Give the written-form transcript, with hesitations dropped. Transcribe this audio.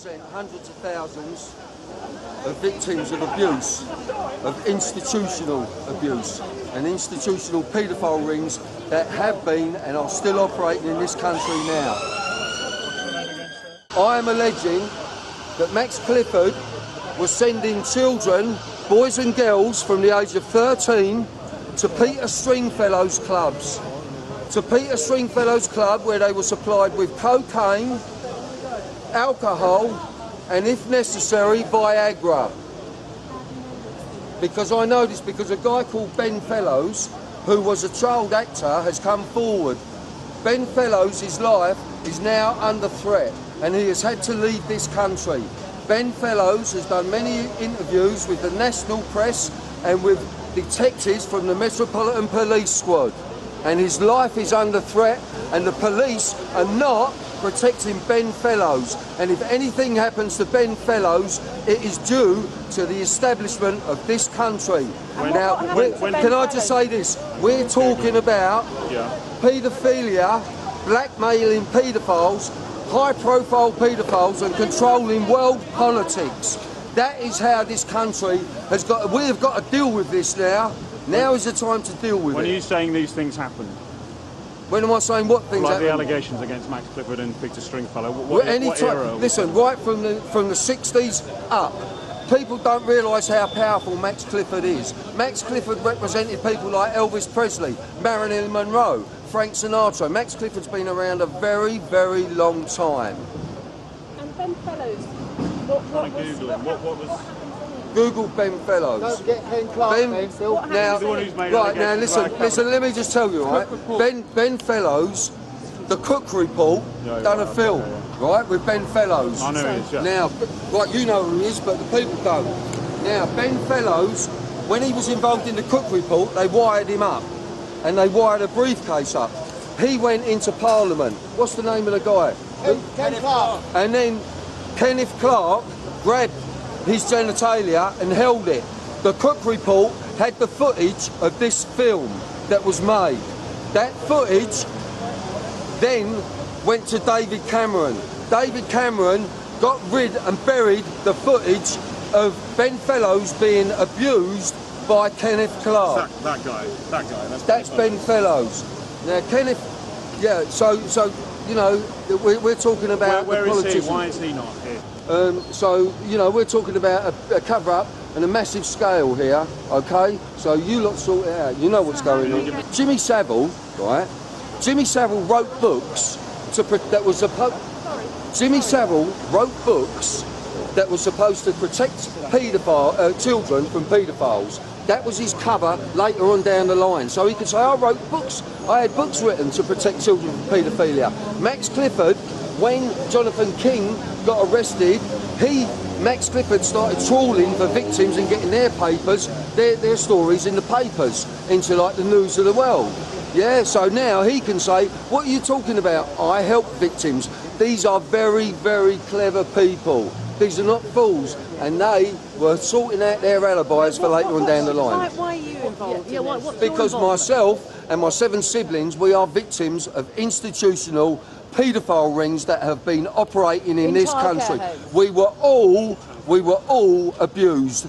represent hundreds of thousands of victims of abuse, of institutional abuse and institutional paedophile rings that have been and are still operating in this country now. I am alleging that Max Clifford was sending children, boys and girls from the age of 13 to Peter Stringfellow's clubs. To Peter Stringfellow's club, where they were supplied with cocaine, alcohol and, if necessary, Viagra. Because I know this because a guy called Ben Fellows, who was a child actor, has come forward. Ben Fellows, his life is now under threat and he has had to leave this country. Ben Fellows has done many interviews with the national press and with detectives from the Metropolitan Police Squad. And his life is under threat and the police are not protecting Ben Fellows. And if anything happens to Ben Fellows, it is due to the establishment of this country. Now, can I just say this? We're talking about paedophilia, blackmailing paedophiles, high-profile paedophiles and controlling world politics. That is how this country has got. We have got to deal with this now. Now is the time to deal with it. When are you saying these things happened? When am I saying what things like happened? The allegations against Max Clifford and Peter Stringfellow. What era? Listen, right from the 60s up. People don't realise how powerful Max Clifford is. Max Clifford represented people like Elvis Presley, Marilyn Monroe, Frank Sinatra. Max Clifford's been around a very, very long time. And Ben Fellows, what was... Google Ben Fellows. Don't get Ken Clark, now listen, let me just tell you, right? Ben Fellows, the Cook Report, done a film, right, with Ben Fellows. I know who he is, yeah. Now, right, you know who he is, but the people don't. Now, Ben Fellows, when he was involved in the Cook Report, they wired him up, and they wired a briefcase up. He went into Parliament. What's the name of the guy? Ken Clark. And then Kenneth Clark grabbed his genitalia and held it. The Cook Report had the footage of this film that was made. That footage then went to David Cameron. David Cameron got rid and buried the footage of Ben Fellows being abused by Kenneth Clark. That guy. That's Ben Fellows. Now Kenneth, so you know, we're talking about where the is he? politician. Why is he not here? So, you know, we're talking about a cover-up and a massive scale here, okay? So you lot sort it out. You know what's going on. Jimmy Savile, right? Jimmy Savile wrote books Jimmy Savile wrote books that were supposed to protect children from paedophiles. That was his cover later on down the line. So he could say, I wrote books. I had books written to protect children from paedophilia. Max Clifford, when Jonathan King got arrested, Max Clifford started trawling for victims and getting their papers, their stories in the papers, into like the news of the world. Yeah, so now he can say, what are you talking about? I help victims. These are very, very clever people. These are not fools. And they were sorting out their alibis for later on down the line. Why are you involved in this? Because myself and my 7 siblings, we are victims of institutional paedophile rings that have been operating in this country. We were all abused.